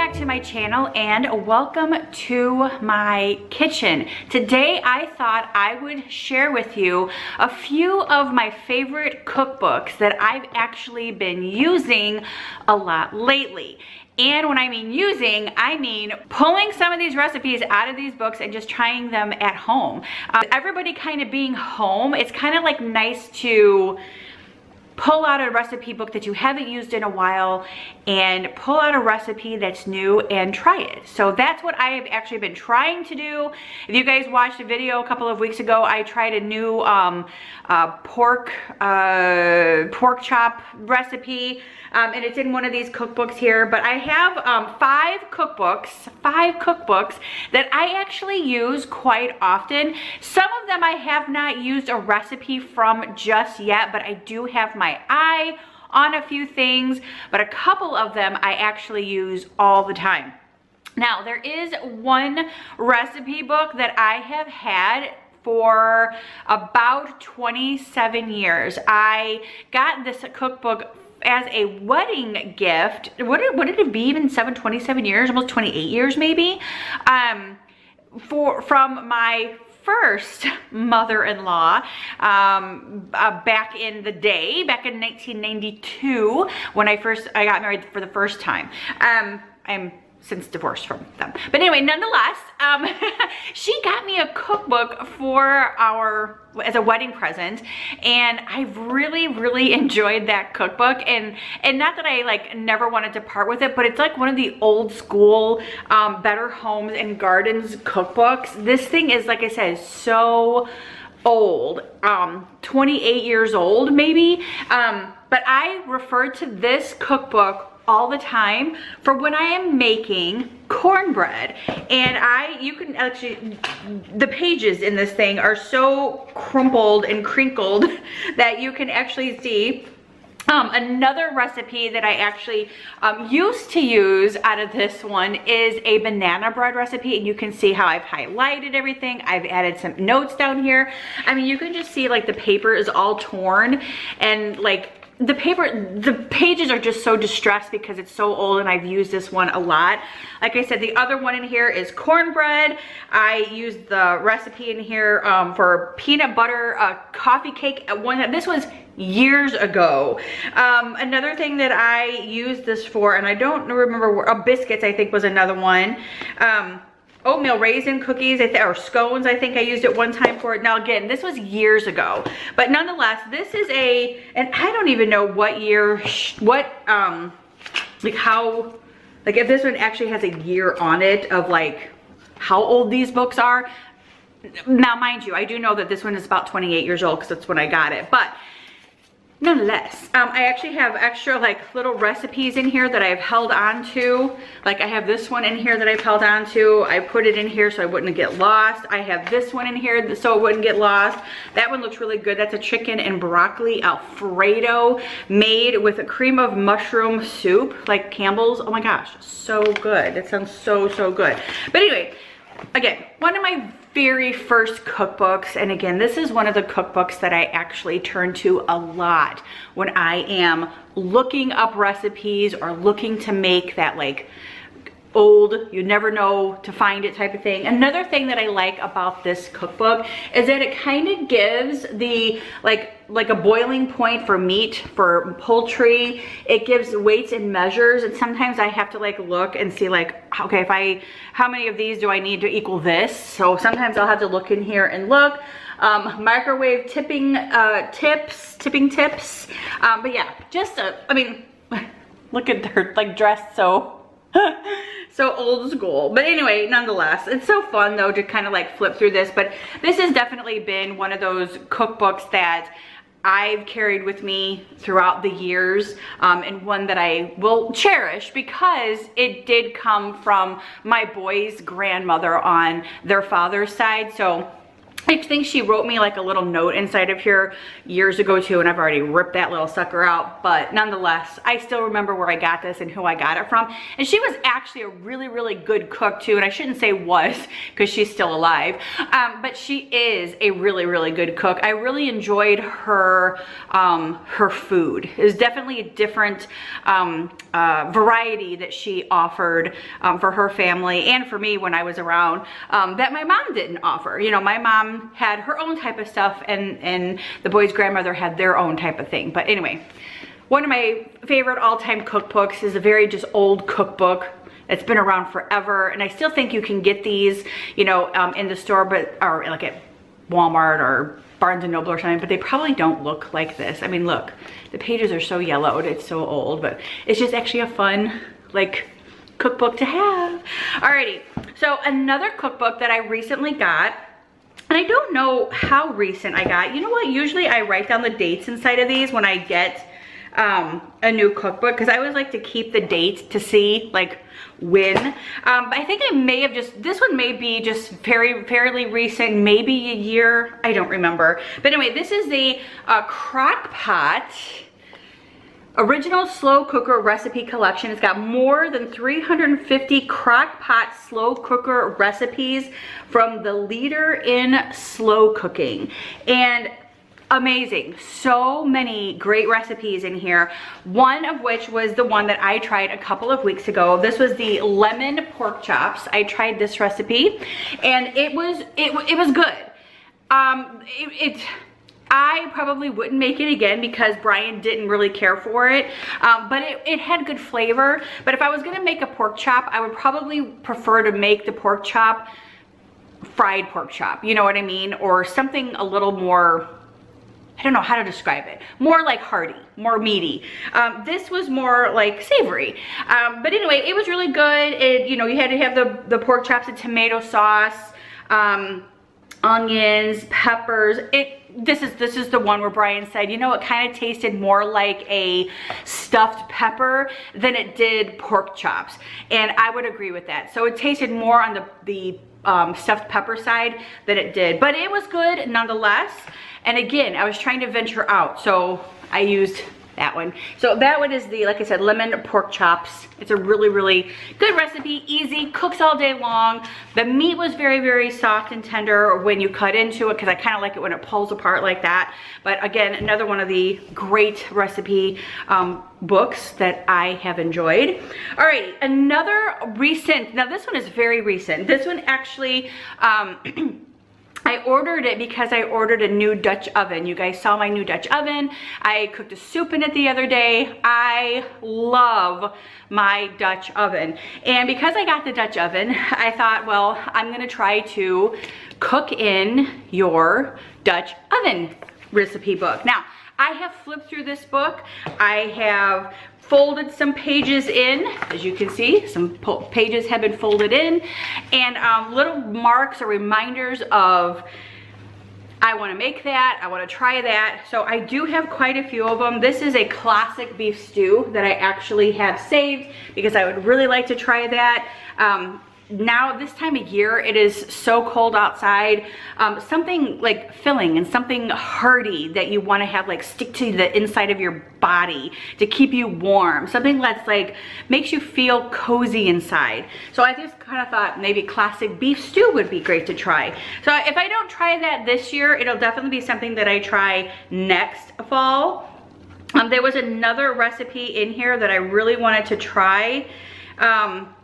back to my channel and welcome to my kitchen. Today I thought I would share with you a few of my favorite cookbooks that I've actually been using a lot lately. And when I mean using, I mean pulling some of these recipes out of these books and just trying them at home. Everybody kind of being home, it's kind of like nice to pull out a recipe book that you haven't used in a while and pull out a recipe that's new and try it. So that's what I have actually been trying to do. If you guys watched a video a couple of weeks ago, I tried a new pork chop recipe. And it's in one of these cookbooks here, but I have five cookbooks that I actually use quite often. Some of them I have not used a recipe from just yet, but I do have my eye on a few things, but a couple of them I actually use all the time. Now, there is one recipe book that I have had for about 27 years. I got this cookbook as a wedding gift. What did it be, even 27 years, almost 28 years maybe, from my first mother-in-law back in the day, back in 1992 when I got married for the first time. I'm since divorced from them. But anyway, nonetheless, she got me a cookbook as a wedding present, and I've really enjoyed that cookbook. And not that I like never wanted to part with it, but it's like one of the old school Better Homes and Gardens cookbooks. This thing is, like I said, so old, 28 years old maybe. But I refer to this cookbook all the time for when I am making cornbread. And you can actually, the pages in this thing are so crumpled and crinkled that you can actually see another recipe that I actually used to use out of this one is a banana bread recipe, and you can see how I've highlighted everything. I've added some notes down here. I mean, you can just see like the paper is all torn, and like the pages are just so distressed because it's so old, and I've used this one a lot. Like I said, the other one in here is cornbread. I used the recipe in here for peanut butter coffee cake. This was years ago. Another thing that I used this for, and I don't remember biscuits I think was another one. Oatmeal raisin cookies, or scones, I think I used it one time for it. Now again, this was years ago, but nonetheless, this is and I don't even know what year, like if this one actually has a year on it of like how old these books are. Now, mind you, I do know that this one is about 28 years old because that's when I got it, but nonetheless, I actually have extra like little recipes in here that I've held on to. Like I have this one in here that I've held on to. I put it in here so I wouldn't get lost. I have this one in here so it wouldn't get lost. That one looks really good. That's a chicken and broccoli Alfredo made with a cream of mushroom soup, like Campbell's. Oh my gosh, so good. That sounds so good. But anyway, again, one of my very first cookbooks, and again, this is one of the cookbooks that I actually turn to a lot when I am looking up recipes or looking to make that like old, you never know to find it type of thing. Another thing that I like about this cookbook is that it kind of gives the like a boiling point for meat, for poultry. It gives weights and measures, and sometimes I have to like look and see like, okay, how many of these do I need to equal this? So sometimes I'll have to look in here and look. Microwave tipping tips. But yeah, just I mean, look at her like dressed so so old school. But anyway, nonetheless, it's so fun though to kind of like flip through this. But this has definitely been one of those cookbooks that I've carried with me throughout the years, and one that I will cherish because it did come from my boys' grandmother on their father's side. So I think she wrote me like a little note inside of here years ago too, and I've already ripped that little sucker out, but nonetheless, I still remember where I got this and who I got it from. And she was actually a really, really good cook too, and I shouldn't say was, because she's still alive, but she is a really, really good cook. I really enjoyed her, her food. It was definitely a different variety that she offered for her family and for me when I was around, that my mom didn't offer. You know, my mom had her own type of stuff, and the boys' grandmother had their own type of thing. But anyway, one of my favorite all-time cookbooks is a very just old cookbook. It's been around forever, and I still think you can get these, you know, in the store, but or like at Walmart or Barnes and Noble or something, but they probably don't look like this. I mean, look, the pages are so yellowed, it's so old, but it's just actually a fun, like, cookbook to have. Alrighty, so another cookbook that I recently got, and I don't know how recent I got. You know what? Usually I write down the dates inside of these when I get a new cookbook, because I always like to keep the dates to see like when. But I think I may have just, this one may be just fairly recent, maybe a year. I don't remember. But anyway, this is the Crock Pot Original Slow Cooker Recipe Collection. It's got more than 350 crock pot slow cooker recipes from the leader in slow cooking. And amazing, so many great recipes in here. One of which was the one that I tried a couple of weeks ago. This was the lemon pork chops. I tried this recipe and it was good. I probably wouldn't make it again because Brian didn't really care for it, but it had good flavor. But if I was gonna make a pork chop, I would probably prefer to make the pork chop fried pork chop, you know what I mean? Or something a little more, I don't know how to describe it, more like hearty, more meaty. This was more like savory. But anyway, it was really good. It, you know, you had to have the pork chops and tomato sauce, onions, peppers. This is the one where Brian said, you know, it kind of tasted more like a stuffed pepper than it did pork chops. And I would agree with that. So it tasted more on the stuffed pepper side than it did, but it was good nonetheless. And again, I was trying to venture out, so I used that one. So that one is the, like I said, lemon pork chops. It's a really, really good recipe, easy, cooks all day long. The meat was very, very soft and tender when you cut into it, because I kind of like it when it pulls apart like that. But again, another one of the great recipe books that I have enjoyed. Alrighty, another recent, now this one is very recent. This one actually, I ordered it because I ordered a new Dutch oven. You guys saw my new Dutch oven. I cooked a soup in it the other day. I love my Dutch oven. And because I got the Dutch oven, I thought, well, I'm gonna try to cook in your Dutch oven recipe book. Now, I have flipped through this book. I have folded some pages in, as you can see, some pages have been folded in, and little marks or reminders of, I want to make that, I want to try that. So I do have quite a few of them. This is a classic beef stew that I actually have saved because I would really like to try that. Now this time of year, it is so cold outside. Something like filling and something hearty that you want to have like stick to the inside of your body to keep you warm. Something that's like makes you feel cozy inside. So I just kind of thought maybe classic beef stew would be great to try. So if I don't try that this year, it'll definitely be something that I try next fall. There was another recipe in here that I really wanted to try.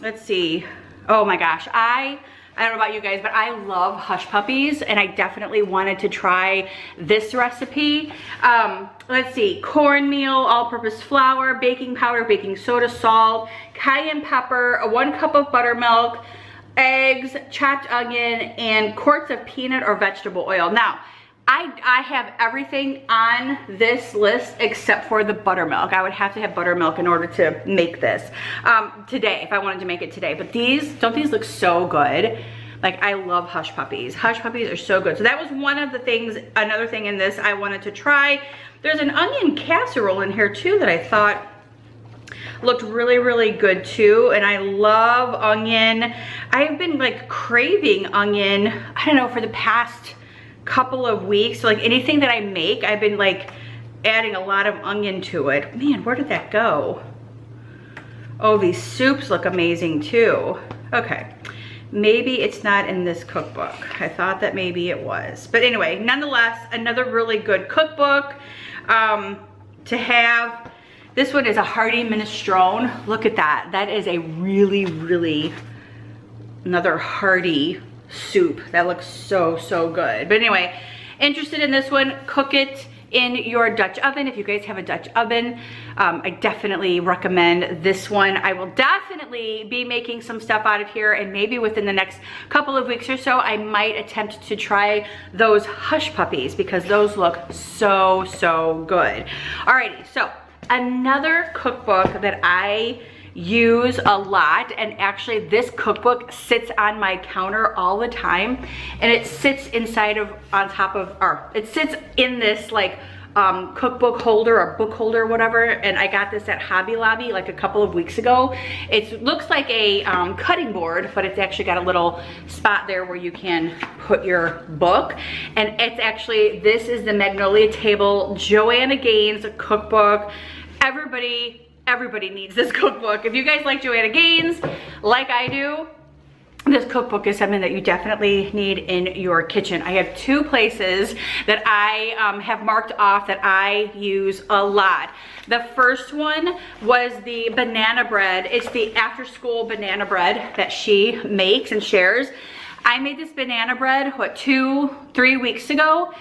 Let's see. Oh my gosh, I don't know about you guys, but I love hush puppies, and I definitely wanted to try this recipe. Let's see, cornmeal, all-purpose flour, baking powder, baking soda, salt, cayenne pepper, 1 cup of buttermilk, eggs, chopped onion, and quarts of peanut or vegetable oil. Now, I have everything on this list except for the buttermilk. I would have to have buttermilk in order to make this today, if I wanted to make it today. But these, don't these look so good? Like, I love hush puppies. Hush puppies are so good. So that was one of the things, another thing in this I wanted to try. There's an onion casserole in here too that I thought looked really, really good too. And I love onion. I've been like craving onion, I don't know, for the past couple of weeks. So like anything that I make, I've been like adding a lot of onion to it. Man, where did that go? Oh, these soups look amazing too. Okay, maybe it's not in this cookbook. I thought that maybe it was. But anyway, nonetheless, another really good cookbook to have. This one is a hearty minestrone. Look at that. That is a really, really another hearty soup. That looks so, so good. But anyway, interested in this one, cook it in your Dutch oven. If you guys have a Dutch oven, I definitely recommend this one. I will definitely be making some stuff out of here, and maybe within the next couple of weeks or so, I might attempt to try those hush puppies because those look so, so good. Alrighty, so another cookbook that I use a lot, and actually this cookbook sits on my counter all the time, and it sits inside of, on top of, or it sits in this like cookbook holder or book holder or whatever, and I got this at Hobby Lobby like a couple of weeks ago. It looks like a cutting board, but it's actually got a little spot there where you can put your book, and it's actually, this is the Magnolia Table Joanna Gaines cookbook. Everybody needs this cookbook. If you guys like Joanna Gaines, like I do, this cookbook is something that you definitely need in your kitchen. I have two places that I have marked off that I use a lot. The first one was the banana bread. It's the after school banana bread that she makes and shares. I made this banana bread, what, 2-3 weeks ago.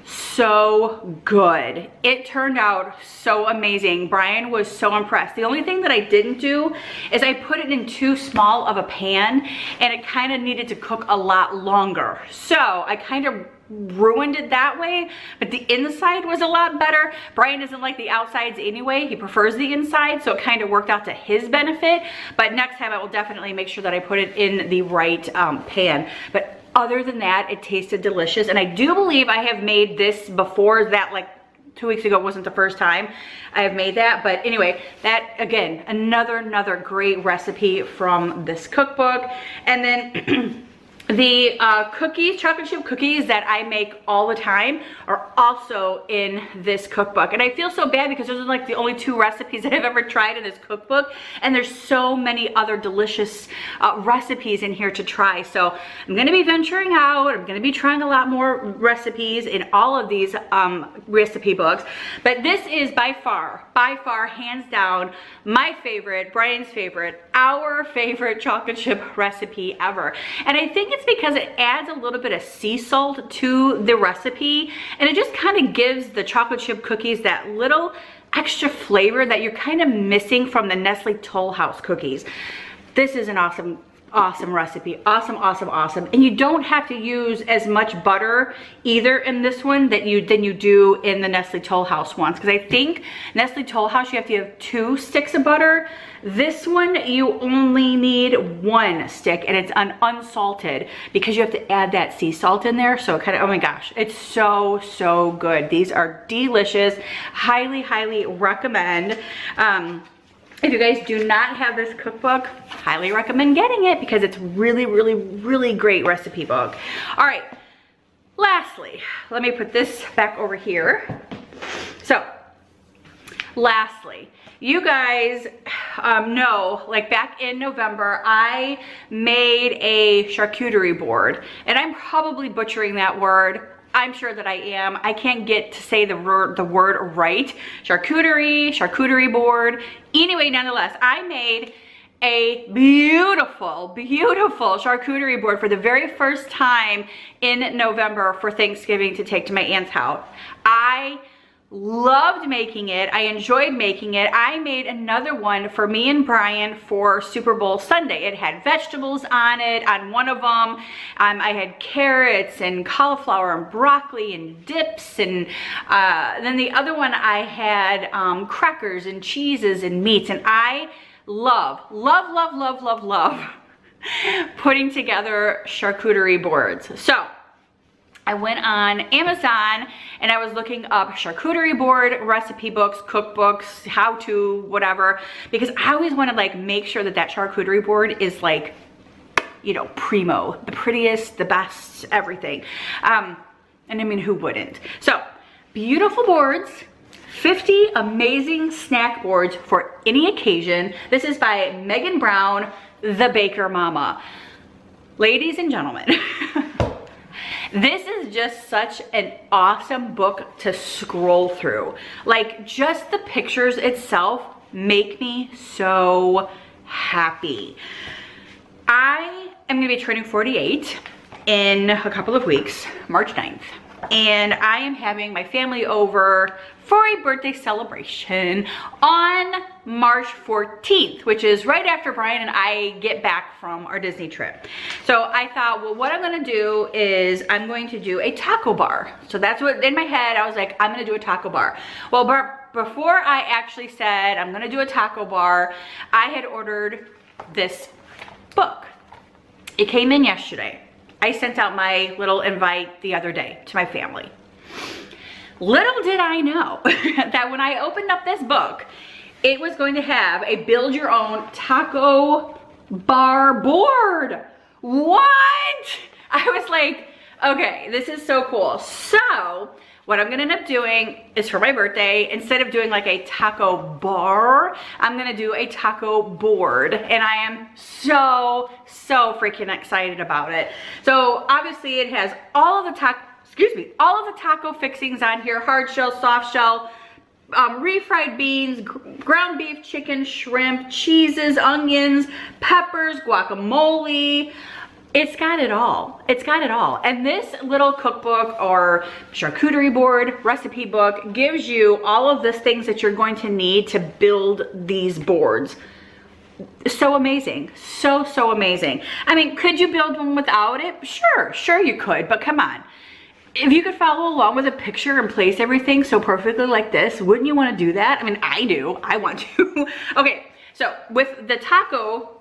So good. It turned out so amazing. Brian was so impressed. The only thing that I didn't do is I put it in too small of a pan, and it kind of needed to cook a lot longer. So I kind of ruined it that way, but the inside was a lot better. Brian doesn't like the outsides anyway. He prefers the inside, so it kind of worked out to his benefit. But next time I will definitely make sure that I put it in the right pan. But other than that, it tasted delicious, and I do believe I have made this before. That like 2 weeks ago wasn't the first time I have made that, but anyway, that again, another great recipe from this cookbook. And then the cookies, chocolate chip cookies that I make all the time are also in this cookbook. And I feel so bad because those are like the only 2 recipes that I've ever tried in this cookbook. And there's so many other delicious recipes in here to try. So I'm gonna be venturing out. I'm gonna be trying a lot more recipes in all of these recipe books. But this is by far, hands down, my favorite, Brian's favorite, our favorite chocolate chip recipe ever. And I think it's because it adds a little bit of sea salt to the recipe, and it just kind of gives the chocolate chip cookies that little extra flavor that you're kind of missing from the Nestle Toll House cookies. This is an awesome recipe. Awesome. And you don't have to use as much butter either in this one than you do in the Nestle Toll House ones, because I think Nestle Toll House you have to have 2 sticks of butter. This one you only need 1 stick, and it's unsalted because you have to add that sea salt in there. So kind of, oh my gosh, it's so good. These are delicious. Highly recommend. If you guys do not have this cookbook, highly recommend getting it because it's really great recipe book. All right, lastly, let me put this back over here. So, lastly, you guys know, like back in November, I made a charcuterie board, and I'm probably butchering that word. I'm sure that I am. I can't get to say the word right. Charcuterie board. Anyway, nonetheless, I made a beautiful charcuterie board for the very first time in November for Thanksgiving to take to my aunt's house. I loved making it. I enjoyed making it. I made another one for me and Brian for Super Bowl Sunday. It had vegetables on it. On one of them, I had carrots and cauliflower and broccoli and dips, and then the other one I had crackers and cheeses and meats. And I love putting together charcuterie boards. So I went on Amazon and I was looking up charcuterie board recipe books, cookbooks, how to, whatever, because I always want to like make sure that that charcuterie board is like, you know, primo, the prettiest, the best, everything. And I mean, who wouldn't? So, beautiful boards, 50 amazing snack boards for any occasion. This is by Megan Brown, the Baker Mama. Ladies and gentlemen, this is just such an awesome book to scroll through. Like, just the pictures itself make me so happy. I am gonna be turning 48 in a couple of weeks, March 9th. And I am having my family over for a birthday celebration on March 14th, which is right after Brian and I get back from our Disney trip. So I thought, well, what I'm gonna do is I'm going to do a taco bar. So that's what, in my head, I was like, I'm gonna do a taco bar. Well, before I actually said I'm gonna do a taco bar, I had ordered this book. It came in yesterday. I sent out my little invite the other day to my family. Little did I know that when I opened up this book, it was going to have a build your own taco bar board. What? I was like, okay, this is so cool. So what I'm gonna end up doing is for my birthday, instead of doing like a taco bar, I'm gonna do a taco board. And I am so freaking excited about it. So obviously it has all of the taco fixings on here: hard shell, soft shell, refried beans, ground beef, chicken, shrimp, cheeses, onions, peppers, guacamole. It's got it all. It's got it all. And this little cookbook or charcuterie board, recipe book, gives you all of the things that you're going to need to build these boards. So amazing. So amazing. I mean, could you build one without it? Sure you could, but come on. If you could follow along with a picture and place everything so perfectly like this, wouldn't you want to do that? I mean, I do. I want to. Okay, so with the taco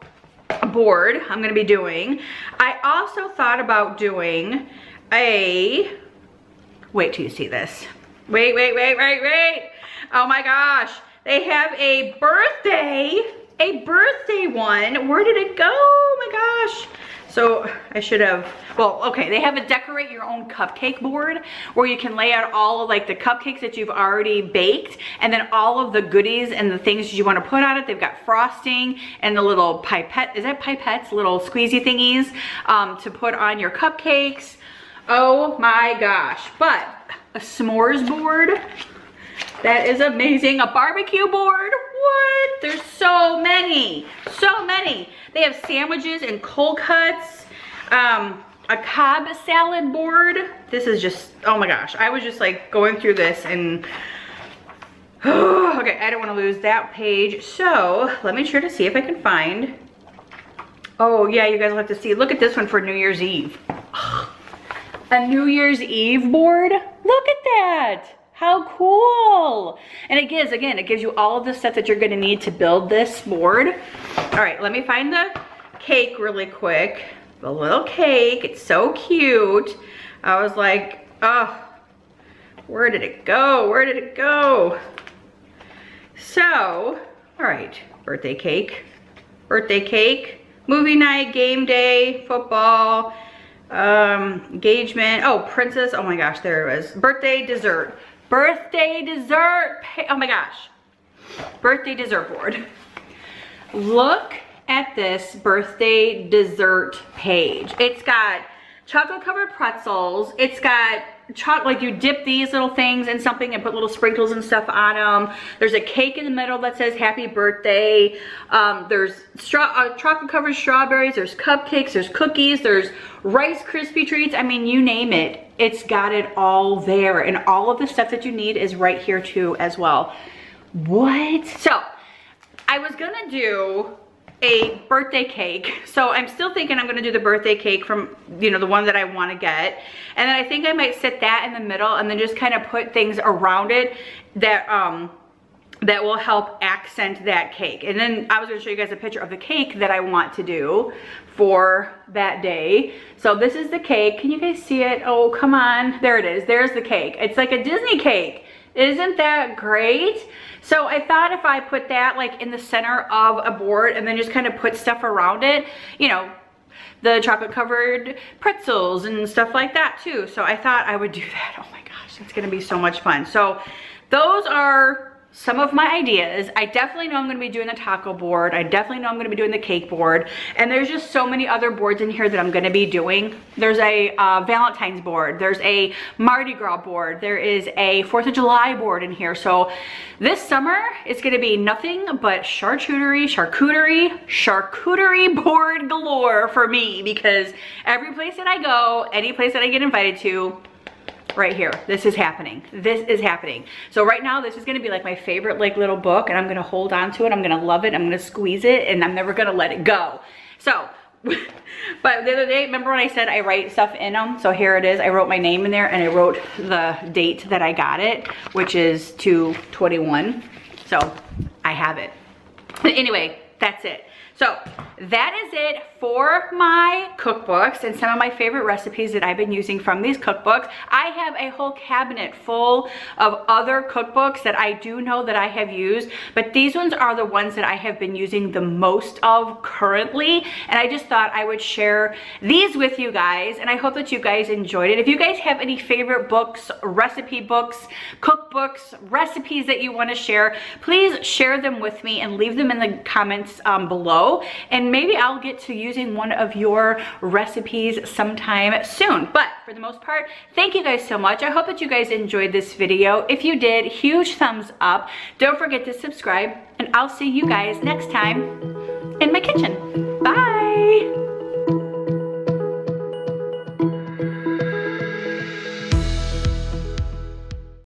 board I'm gonna be doing, I also thought about doing a, wait till you see this. Wait. Oh my gosh. They have a birthday one. Where did it go? Oh my gosh. So I should have, well, okay, they have a decorate your own cupcake board where you can lay out all of like the cupcakes that you've already baked and then all of the goodies and the things you want to put on it. They've got frosting and the little pipette, is that pipettes? Little squeezy thingies to put on your cupcakes. Oh my gosh. But a s'mores board, that is amazing. A barbecue board, what? There's so many. They have sandwiches and cold cuts, a Cobb salad board. This is just, oh my gosh. I was just like going through this and, okay, I don't want to lose that page. So let me try to see if I can find, oh yeah, you guys will have to see. Look at this one for New Year's Eve. A New Year's Eve board. Look at that. How cool. And it gives, again, it gives you all of the stuff that you're gonna need to build this board. All right, let me find the cake really quick. The little cake, it's so cute. I was like, oh, where did it go? Where did it go? So, all right, birthday cake, movie night, game day, football, engagement, oh, princess, oh my gosh, there it was. Birthday dessert, oh my gosh, birthday dessert board. Look at this birthday dessert page. It's got chocolate covered pretzels. It's got chocolate, like you dip these little things in something and put little sprinkles and stuff on them. There's a cake in the middle that says happy birthday. There's chocolate covered strawberries. There's cupcakes. There's cookies. There's Rice Krispie treats. I mean, you name it. It's got it all there. And all of the stuff that you need is right here too as well. What? So I was gonna do a birthday cake. So I'm still thinking I'm gonna do the birthday cake from, you know, the one that I wanna get. And then I think I might sit that in the middle and then just kind of put things around it that that will help accent that cake. And then I was gonna show you guys a picture of the cake that I want to do for that day. So this is the cake. Can you guys see it? Oh, come on. There it is. There's the cake. It's like a Disney cake. Isn't that great? So I thought if I put that like in the center of a board and then just kind of put stuff around it, you know, the chocolate covered pretzels and stuff like that too. So I thought I would do that. Oh my gosh, it's gonna be so much fun. So those are some of my ideas. I definitely know I'm gonna be doing the taco board. I definitely know I'm gonna be doing the cake board. And there's just so many other boards in here that I'm gonna be doing. There's a Valentine's board. There's a Mardi Gras board. There is a 4th of July board in here. So this summer, it's gonna be nothing but charcuterie board galore for me, because every place that I go, any place that I get invited to, right here, this is happening. This is happening. So right now, this is gonna be like my favorite like little book, and I'm gonna hold on to it. I'm gonna love it. I'm gonna squeeze it, and I'm never gonna let it go. So, but the other day, remember when I said I write stuff in them? So here it is. I wrote my name in there, and I wrote the date that I got it, which is 2/21. So I have it. But anyway, that's it. So that is it for my cookbooks and some of my favorite recipes that I've been using from these cookbooks. I have a whole cabinet full of other cookbooks that I do know that I have used, but these ones are the ones that I have been using the most of currently. And I just thought I would share these with you guys, and I hope that you guys enjoyed it. If you guys have any favorite books, recipe books, cookbooks, recipes that you want to share, please share them with me and leave them in the comments below. And maybe I'll get to using one of your recipes sometime soon. But for the most part, thank you guys so much. I hope that you guys enjoyed this video. If you did, huge thumbs up. Don't forget to subscribe, and I'll see you guys next time in my kitchen. Bye.